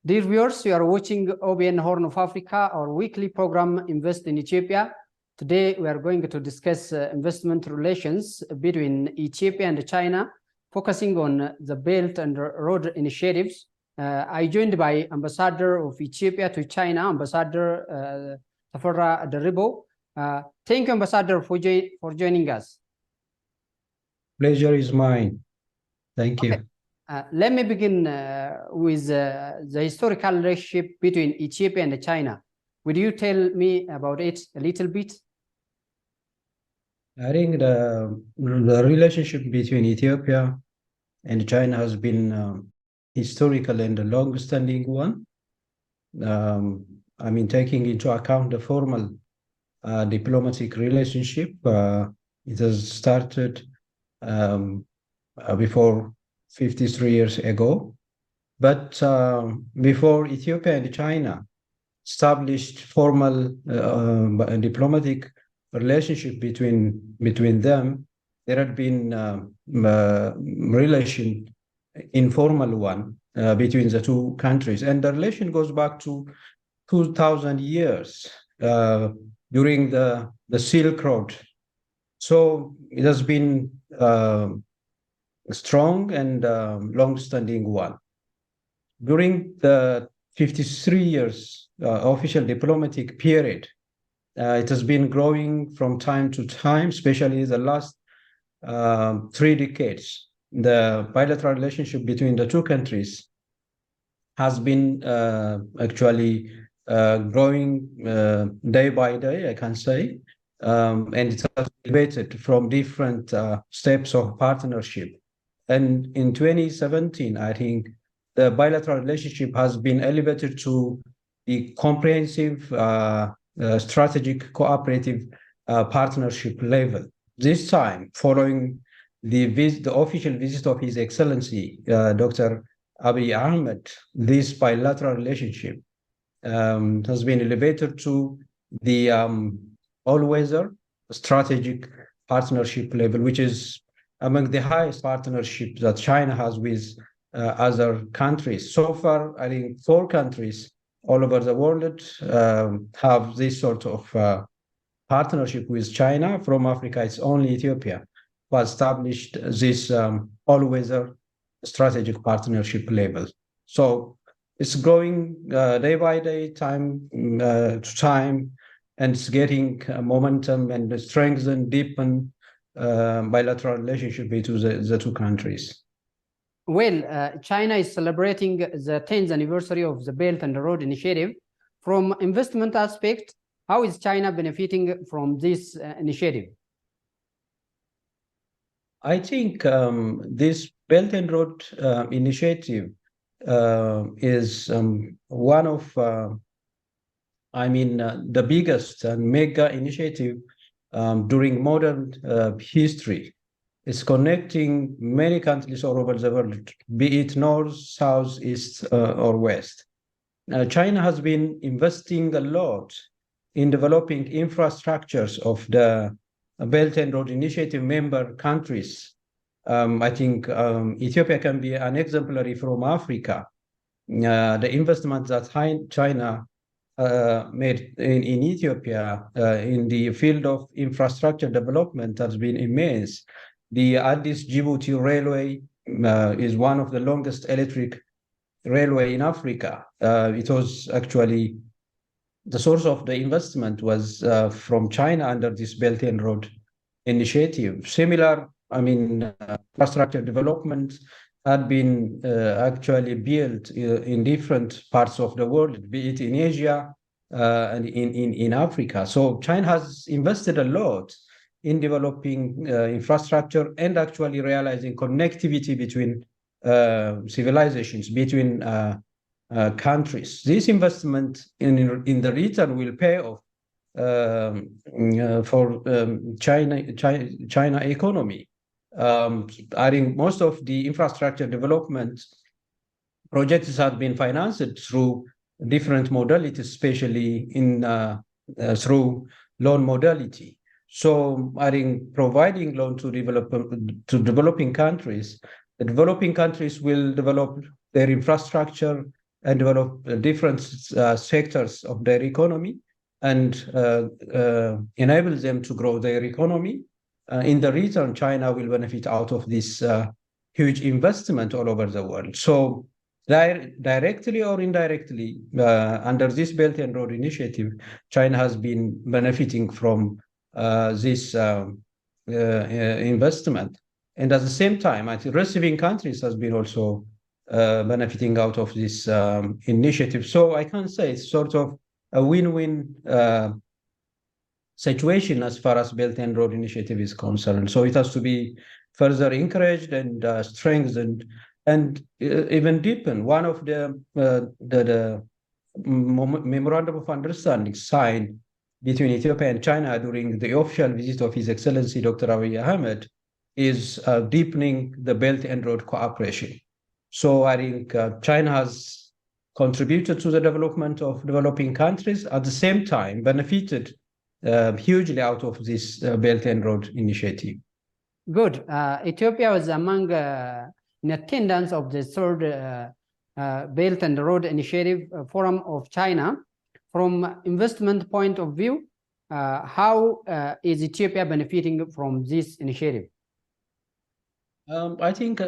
Dear viewers, you are watching OBN Horn of Africa, our weekly program Invest in Ethiopia. Today, we are going to discuss investment relations between Ethiopia and China, focusing on the Belt and Road initiatives. I joined by Ambassador of Ethiopia to China, Ambassador Tefera Deribew. Thank you, Ambassador, for joining us. Pleasure is mine. Thank you. Let me begin with the historical relationship between Ethiopia and China. Would you tell me about it a little bit? I think the relationship between Ethiopia and China has been historical and a long-standing one. Taking into account the formal diplomatic relationship, it has started before 53 years ago. But before Ethiopia and China established formal diplomatic relationship between them, there had been informal one between the two countries. And the relation goes back to 2,000 years during the Silk Road. So it has been a strong and long-standing one. During the 53 years official diplomatic period, it has been growing from time to time, especially the last 3 decades. The bilateral relationship between the two countries has been actually growing day by day, I can say, and it has elevated from different steps of partnership. And in 2017, I think the bilateral relationship has been elevated to the comprehensive strategic cooperative partnership level. This time, following the official visit of His Excellency, Dr. Abiy Ahmed, this bilateral relationship has been elevated to the all-weather strategic partnership level, which is among the highest partnerships that China has with other countries. So far, I think 4 countries all over the world have this sort of partnership with China. From Africa, it's only Ethiopia who has established this all-weather strategic partnership level. So it's growing day by day, time to time, and it's getting momentum and strengthen, deepen bilateral relationship between the two countries. Well, China is celebrating the 10th anniversary of the Belt and Road Initiative. From investment aspect, how is China benefiting from this initiative? I think this Belt and Road Initiative is one of, the biggest and mega initiative during modern history. It's connecting many countries all over the world, be it north, south, east, or west. China has been investing a lot in developing infrastructures of the Belt and Road Initiative member countries. I think Ethiopia can be an exemplary from Africa. The investment that China made in Ethiopia in the field of infrastructure development has been immense. The Addis Djibouti Railway is one of the longest electric railway in Africa. It was actually the source of the investment was from China under this Belt and Road Initiative. Similar, infrastructure development had been actually built in different parts of the world, be it in Asia and in Africa. So China has invested a lot in developing infrastructure and actually realizing connectivity between civilizations, between countries. This investment in the return will pay off for China economy. I think most of the infrastructure development projects have been financed through different modalities, especially through loan modality. So I think providing loan to developing countries, the developing countries will develop their infrastructure and develop different sectors of their economy and enable them to grow their economy. In the return, China will benefit out of this huge investment all over the world. So directly or indirectly, under this Belt and Road Initiative, China has been benefiting from this investment. And at the same time, I think receiving countries has been also benefiting out of this initiative. So I can say it's sort of a win-win situation as far as Belt and Road Initiative is concerned. So it has to be further encouraged and strengthened and even deepened. One of the Memorandum of Understanding signed between Ethiopia and China during the official visit of His Excellency Dr. Abiy Ahmed is deepening the Belt and Road cooperation. So I think China has contributed to the development of developing countries, at the same time benefited hugely out of this Belt and Road Initiative. Good. Ethiopia was among in attendance of the third Belt and Road Initiative Forum of China. From investment point of view, how is Ethiopia benefiting from this initiative? I think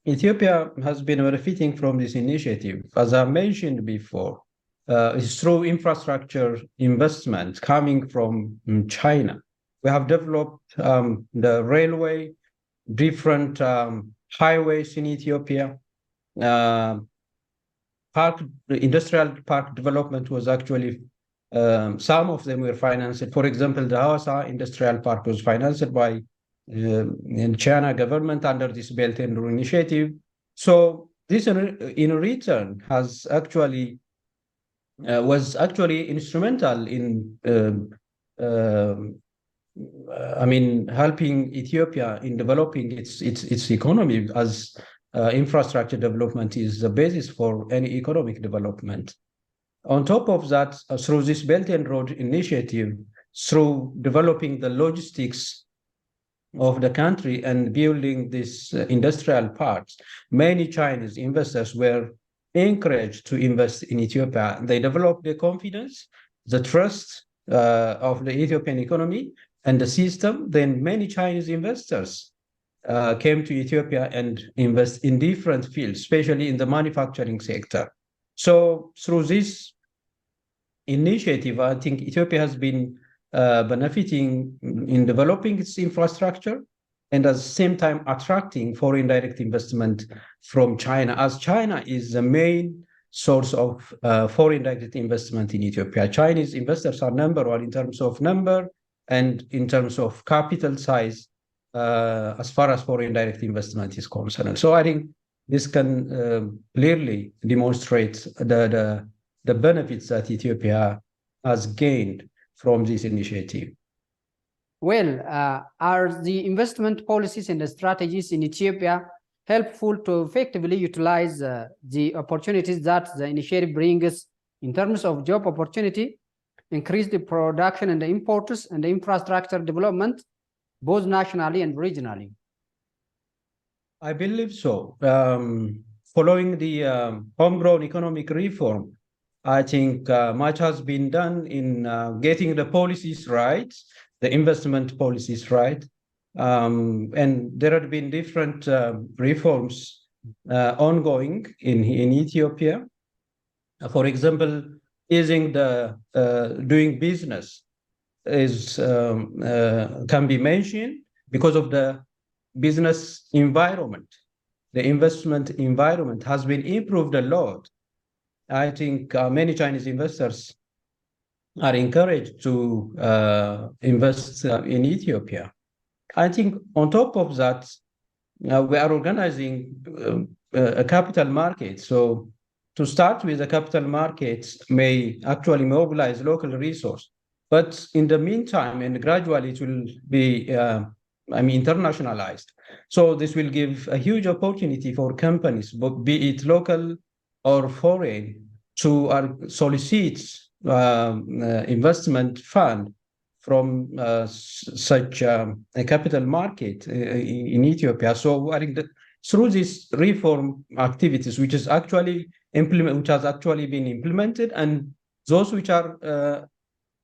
Ethiopia has been benefiting from this initiative, as I mentioned before, is through infrastructure investment coming from China. We have developed the railway, different highways in Ethiopia. Industrial park development was actually, some of them were financed. For example, the Hawassa Industrial Park was financed by the China government under this Belt and Road Initiative. So this in return has actually was actually instrumental in helping Ethiopia in developing its economy, as infrastructure development is the basis for any economic development. On top of that, through this Belt and Road Initiative, through developing the logistics of the country and building these industrial parks, many Chinese investors were encouraged to invest in Ethiopia. They developed the confidence, the trust of the Ethiopian economy and the system. Then many Chinese investors came to Ethiopia and invest in different fields, especially in the manufacturing sector. So through this initiative, I think Ethiopia has been benefiting in developing its infrastructure and at the same time attracting foreign direct investment from China, as China is the main source of foreign direct investment in Ethiopia. Chinese investors are number one in terms of number and in terms of capital size as far as foreign direct investment is concerned. So I think this can clearly demonstrate the benefits that Ethiopia has gained from this initiative. Well, are the investment policies and the strategies in Ethiopia helpful to effectively utilize the opportunities that the initiative brings in terms of job opportunity, increase the production and the imports and the infrastructure development, both nationally and regionally? I believe so. Following the homegrown economic reform, I think much has been done in getting the policies right, the investment policies right. And there have been different reforms ongoing in Ethiopia. For example, easing the doing business is can be mentioned because of the business environment. The investment environment has been improved a lot. I think many Chinese investors are encouraged to invest in Ethiopia. I think on top of that, we are organizing a capital market. So to start with, the capital markets may actually mobilize local resource, but in the meantime and gradually it will be internationalized. So this will give a huge opportunity for companies, be it local or foreign, to solicit investment fund from such a capital market in Ethiopia. So I think that through these reform activities, which has actually been implemented, and those which are,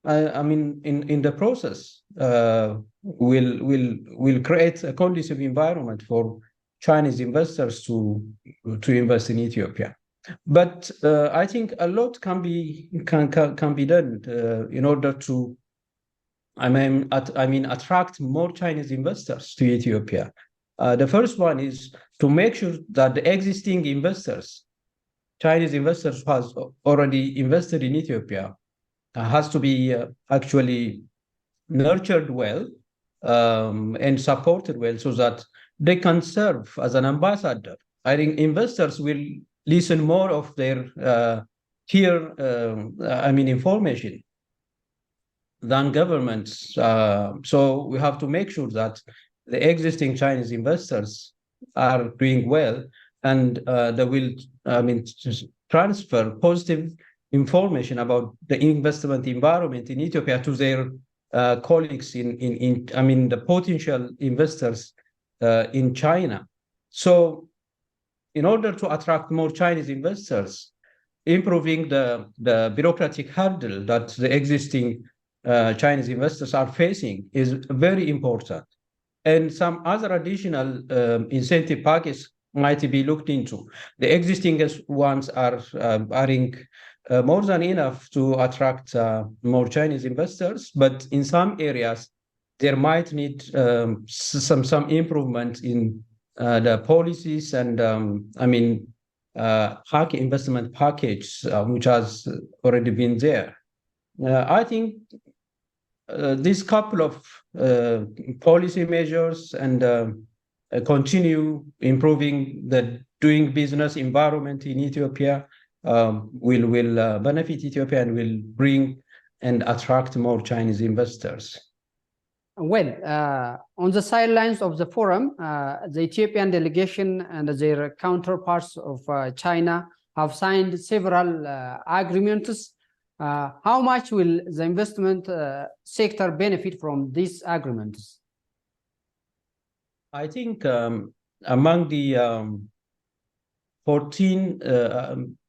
in the process, will create a conducive environment for Chinese investors to invest in Ethiopia. But I think a lot can be done in order to, attract more Chinese investors to Ethiopia. The first one is to make sure that the existing investors, Chinese investors who has already invested in Ethiopia, has to be actually nurtured well and supported well, so that they can serve as an ambassador. I think investors will listen more of their information than governments. So we have to make sure that the existing Chinese investors are doing well, and they will, transfer positive information about the investment environment in Ethiopia to their colleagues in the potential investors in China. So in order to attract more Chinese investors, improving the bureaucratic hurdle that the existing Chinese investors are facing is very important. And some other additional incentive packages might be looked into. The existing ones are more than enough to attract more Chinese investors, but in some areas there might need some improvement in the policies and investment package, which has already been there. I think this couple of policy measures and continue improving the doing business environment in Ethiopia will benefit Ethiopia and will bring and attract more Chinese investors. Well, on the sidelines of the forum, the Ethiopian delegation and their counterparts of China have signed several agreements. How much will the investment sector benefit from these agreements? I think among the 14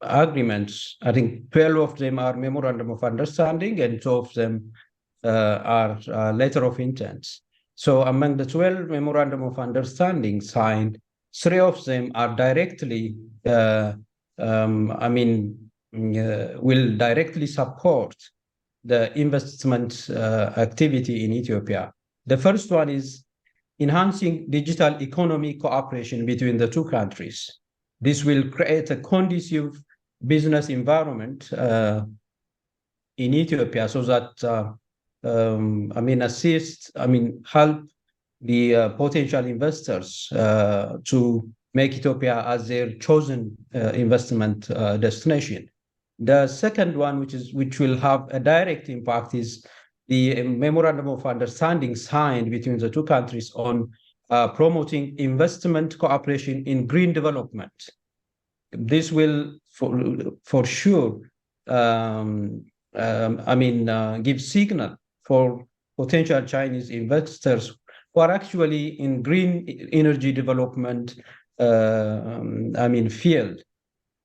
agreements, I think 12 of them are Memorandum of Understanding and 2 of them are letter of intent. So among the 12 Memorandum of Understanding signed, 3 of them are directly, will directly support the investment activity in Ethiopia. The first one is enhancing digital economy cooperation between the two countries. This will create a conducive business environment in Ethiopia, so that help the potential investors to make Ethiopia as their chosen investment destination. The second one, which will have a direct impact, is the Memorandum of Understanding signed between the two countries on promoting investment cooperation in green development. This will, for sure, give signal for potential Chinese investors who are actually in green energy development field.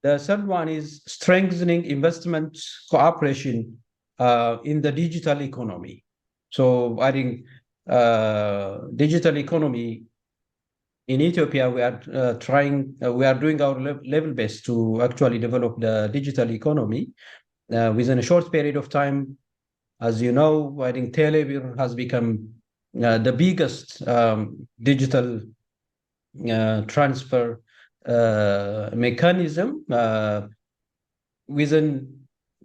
The third one is strengthening investment cooperation in the digital economy. So I think digital economy in Ethiopia, we are doing our level best to actually develop the digital economy within a short period of time. As you know, I think Telebir has become the biggest digital transfer mechanism within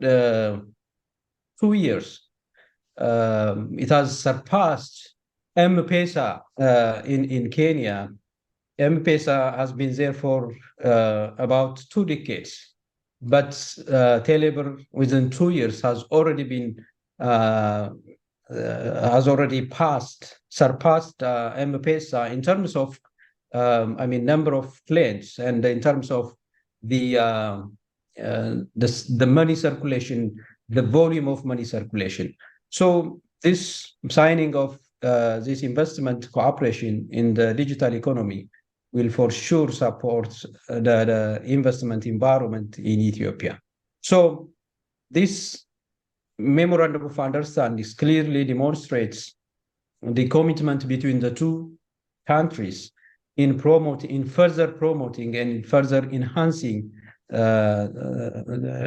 2 years. It has surpassed M-Pesa in Kenya. M-Pesa has been there for about 2 decades, but Telebir within 2 years has already surpassed M-Pesa in terms of number of clients and in terms of the money circulation, the volume of money circulation. So this signing of this investment cooperation in the digital economy will for sure support the investment environment in Ethiopia. So this Memorandum of Understanding clearly demonstrates the commitment between the two countries in further promoting and further enhancing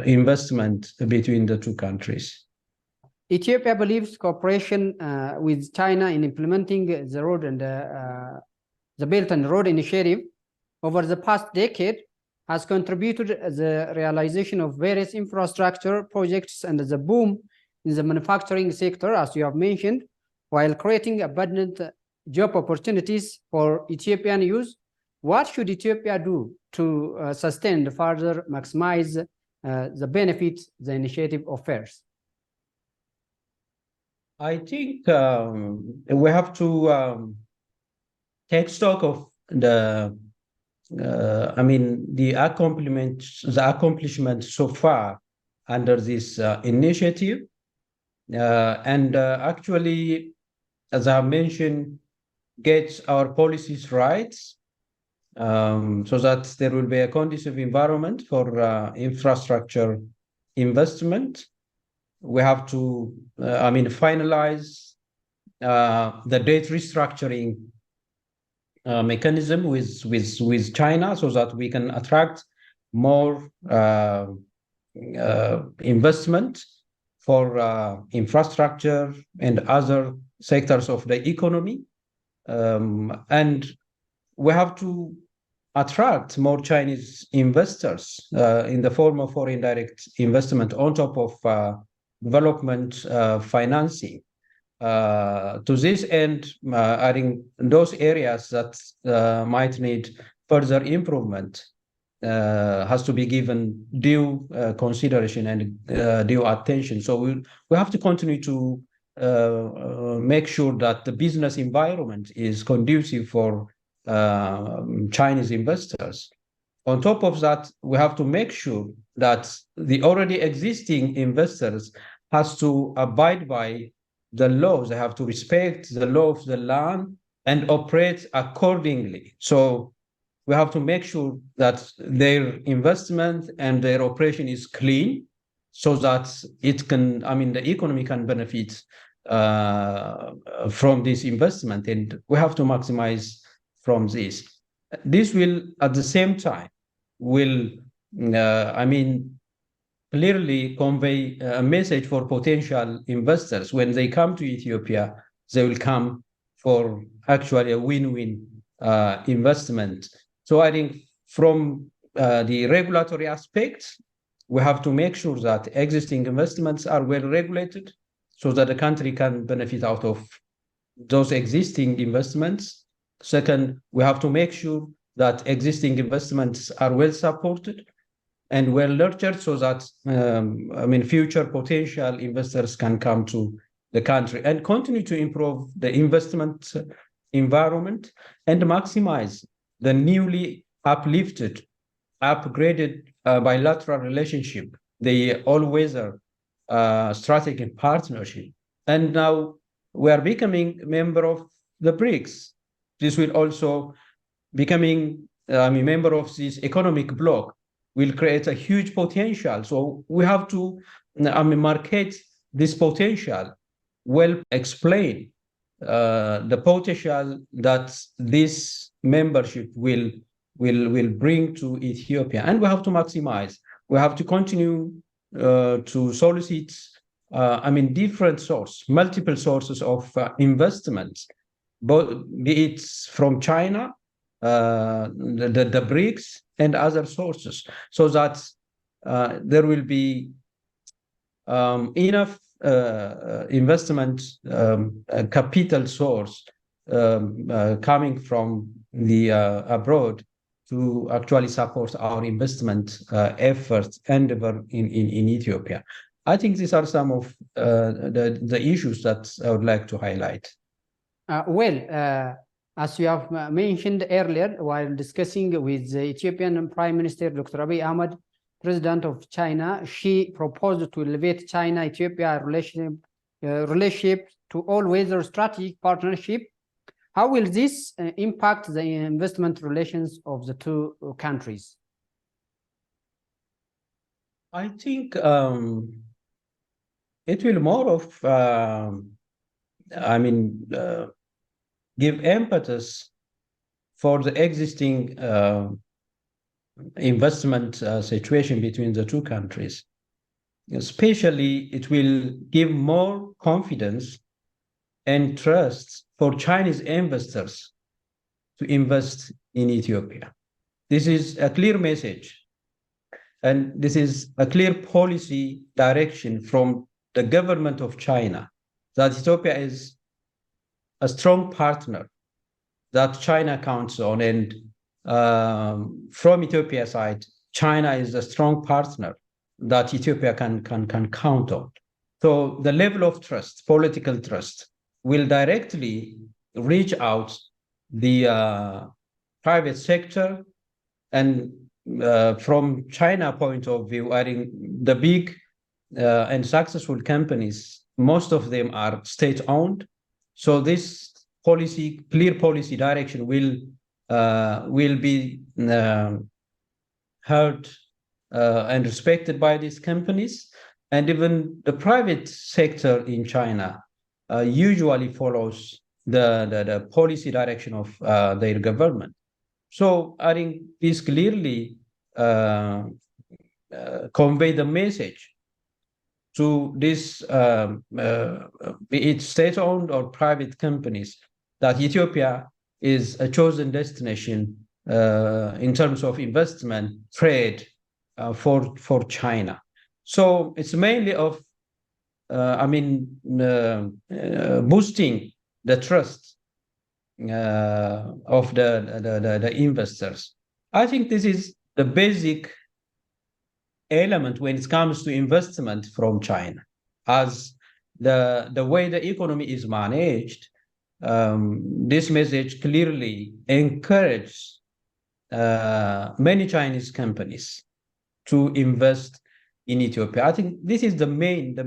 investment between the two countries. Ethiopia believes cooperation with China in implementing the road and the Belt and Road Initiative over the past decade has contributed to the realization of various infrastructure projects and the boom in the manufacturing sector, as you have mentioned, while creating abundant job opportunities for Ethiopian youth. What should Ethiopia do to sustain and further maximize the benefits the initiative offers? I think we have to take stock of the accomplishment so far under this initiative, and actually, as I mentioned, get our policies right, so that there will be a conducive environment for infrastructure investment. We have to, finalize the debt restructuring mechanism with China, so that we can attract more investment for infrastructure and other sectors of the economy. And we have to attract more Chinese investors in the form of foreign direct investment on top of development financing. To this end, I think those areas that might need further improvement has to be given due consideration and due attention. So we have to continue to make sure that the business environment is conducive for Chinese investors. On top of that, we have to make sure that the already existing investors has to abide by the laws. They have to respect the law of the land and operate accordingly. So we have to make sure that their investment and their operation is clean, so that it can, the economy can benefit from this investment, and we have to maximize from this. This will, at the same time, clearly convey a message for potential investors. When they come to Ethiopia, they will come for actually a win-win investment. So I think from the regulatory aspect, we have to make sure that existing investments are well regulated, so that the country can benefit out of those existing investments. Second, we have to make sure that existing investments are well supported and well nurtured, so that future potential investors can come to the country, and continue to improve the investment environment and maximize the newly upgraded bilateral relationship, the all-weather strategic partnership. And now we are becoming a member of the BRICS. This will also becoming a member of this economic bloc will create a huge potential. So we have to market this potential, well explain the potential that this membership will bring to Ethiopia, and we have to maximize. We have to continue to solicit different multiple sources of investments, be it from China, the BRICS, and other sources, so that there will be enough investment capital source coming from the abroad to actually support our investment efforts endeavor in Ethiopia. I think these are some of the issues that I would like to highlight. As you have mentioned earlier, while discussing with the Ethiopian Prime Minister Dr. Abiy Ahmed, President of China, she proposed to elevate China-Ethiopia relationship to all-weather strategic partnership. How will this impact the investment relations of the two countries? I think it will more of, give impetus for the existing investment situation between the two countries. Especially, it will give more confidence and trust for Chinese investors to invest in Ethiopia. This is a clear message, and this is a clear policy direction from the government of China that Ethiopia is a strong partner that China counts on, and from Ethiopia's side, China is a strong partner that Ethiopia can count on. So the level of trust, political trust, will directly reach out the private sector, and from China point of view, I think the big and successful companies, most of them are state-owned. So this policy, clear policy direction will be heard and respected by these companies, and even the private sector in China usually follows the policy direction of their government. So I think this clearly convey the message to this, be it state-owned or private companies, that Ethiopia is a chosen destination in terms of investment, trade for China. So it's mainly of, boosting the trust of the investors. I think this is the basic element when it comes to investment from China, as the way the economy is managed. This message clearly encourages many Chinese companies to invest in Ethiopia. I think this is the main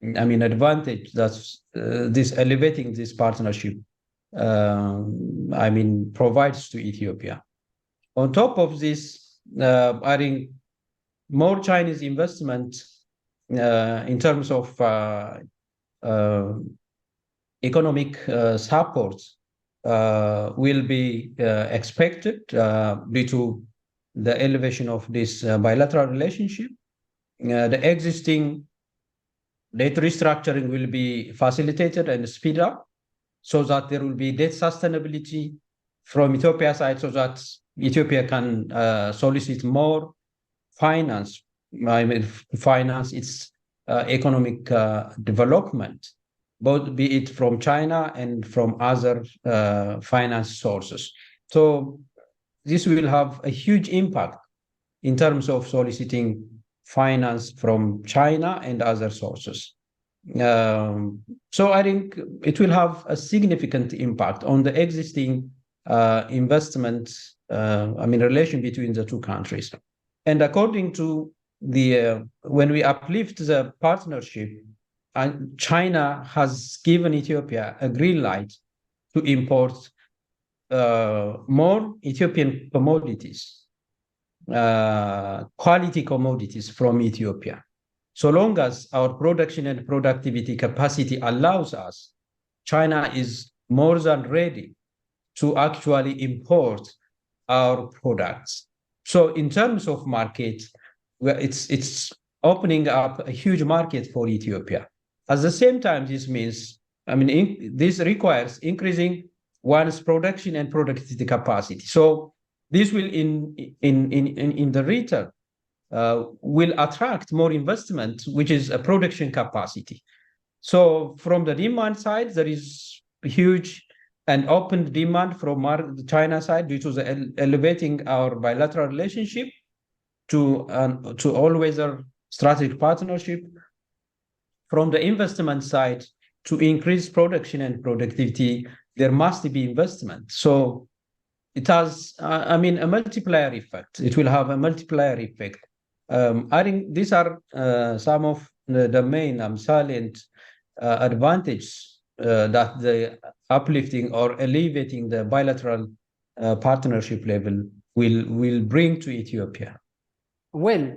advantage that's this elevating this partnership provides to Ethiopia. On top of this, I think more Chinese investment in terms of economic support will be expected due to the elevation of this bilateral relationship. The existing debt restructuring will be facilitated and speed up, so that there will be debt sustainability from Ethiopia's side, so that Ethiopia can solicit more finance its economic development, both be it from China and from other finance sources. So this will have a huge impact in terms of soliciting finance from China and other sources. So I think it will have a significant impact on the existing investment relation between the two countries. And according to when we uplift the partnership, China has given Ethiopia a green light to import more Ethiopian commodities, quality commodities from Ethiopia. So long as our production and productivity capacity allows us, China is more than ready to actually import our products. So in terms of market, it's opening up a huge market for Ethiopia. At the same time, this means, this requires increasing one's production and productivity capacity. So this will, in the return, will attract more investment, which is a production capacity. So from the demand side, there is huge and open demand from the China side due to the elevating our bilateral relationship to all-weather strategic partnership. From the investment side, to increase production and productivity, there must be investment. So it has, a multiplier effect. It will have a multiplier effect. I think these are some of the main salient advantages that the uplifting or elevating the bilateral partnership level will bring to Ethiopia? Well,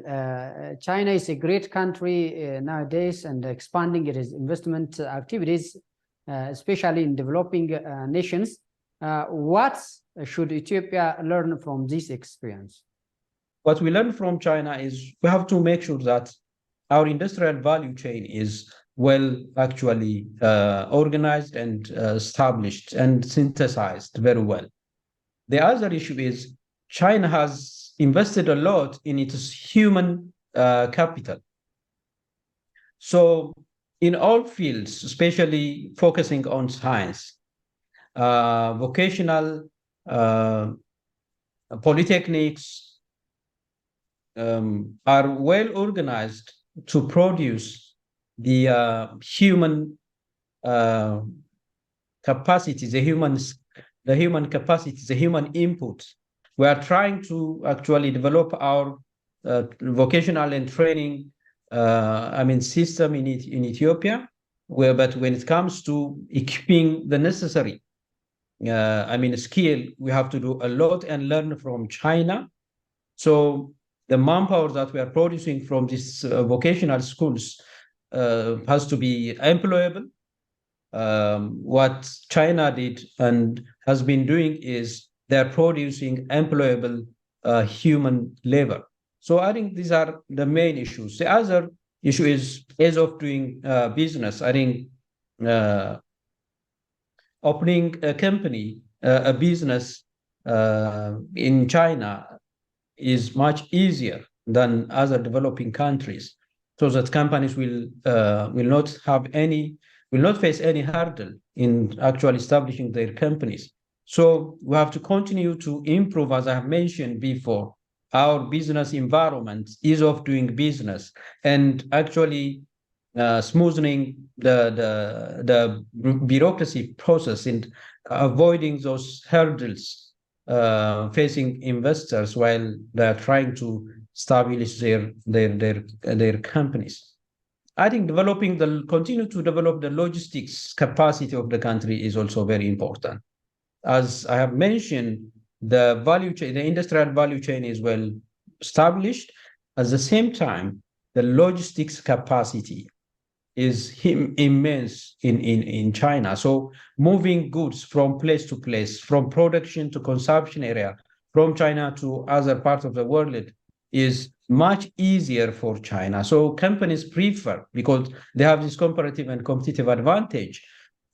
China is a great country nowadays and expanding its investment activities, especially in developing nations. What should Ethiopia learn from this experience? What we learn from China is we have to make sure that our industrial value chain is well actually organized and established and synthesized very well. The other issue is China has invested a lot in its human capital. So in all fields, especially focusing on science, vocational, polytechnics are well organized to produce the human capacity, the human capacity, the human input. We are trying to actually develop our vocational and training, system in Ethiopia. But when it comes to equipping the necessary, skill, we have to do a lot and learn from China. So the manpower that we are producing from these vocational schools has to be employable. What China did and has been doing is they're producing employable human labor. So I think these are the main issues. The other issue is ease of doing business. I think opening a company, a business in China is much easier than other developing countries, so that companies will not face any hurdle in actually establishing their companies. So we have to continue to improve, as I have mentioned before, our business environment, ease of doing business, and actually smoothing the bureaucracy process and avoiding those hurdles facing investors while they're trying to establish their companies. I think continue to develop the logistics capacity of the country is also very important. As I have mentioned, the value chain, the industrial value chain is well established. At the same time, the logistics capacity is immense in China. So moving goods from place to place, from production to consumption area, from China to other parts of the world is much easier for China. So companies prefer, because they have this comparative and competitive advantage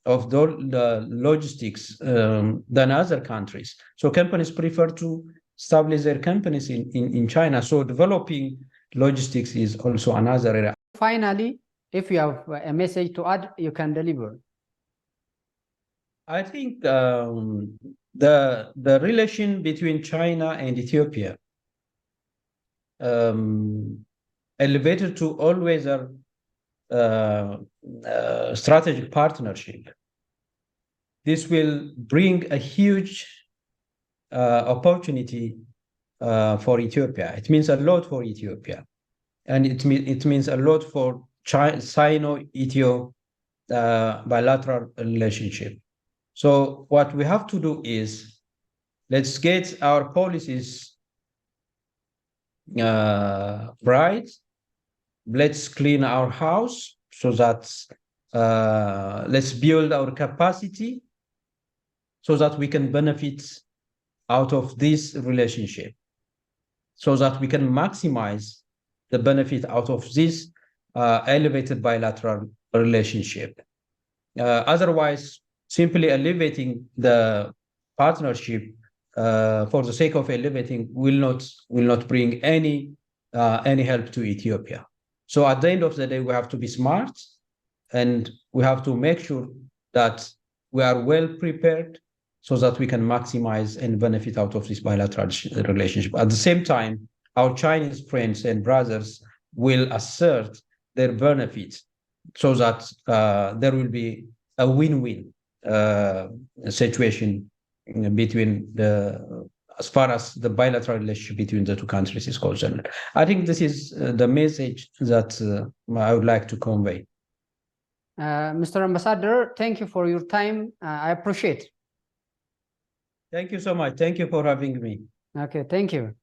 of the logistics than other countries. So companies prefer to establish their companies in China. So developing logistics is also another area. Finally, if you have a message to add, you can deliver. I think the relation between China and Ethiopia elevated to always a strategic partnership. This will bring a huge opportunity for Ethiopia. It means a lot for Ethiopia, and it means a lot for Sino-Ethio bilateral relationship. So what we have to do is let's get our policies right. Let's clean our house, so that let's build our capacity so that we can benefit out of this relationship, so that we can maximize the benefit out of this elevated bilateral relationship. Otherwise, simply elevating the partnership for the sake of elevating will not bring any help to Ethiopia. So at the end of the day, we have to be smart, and we have to make sure that we are well prepared so that we can maximize and benefit out of this bilateral relationship. At the same time, our Chinese friends and brothers will assert their benefits, so that there will be a win-win situation between as far as the bilateral relationship between the two countries is concerned. I think this is the message that I would like to convey. Mr. Ambassador, thank you for your time. I appreciate. Thank you so much. Thank you for having me. Okay, thank you.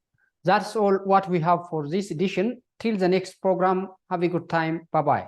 That's all what we have for this edition. Till the next program, have a good time. Bye-bye.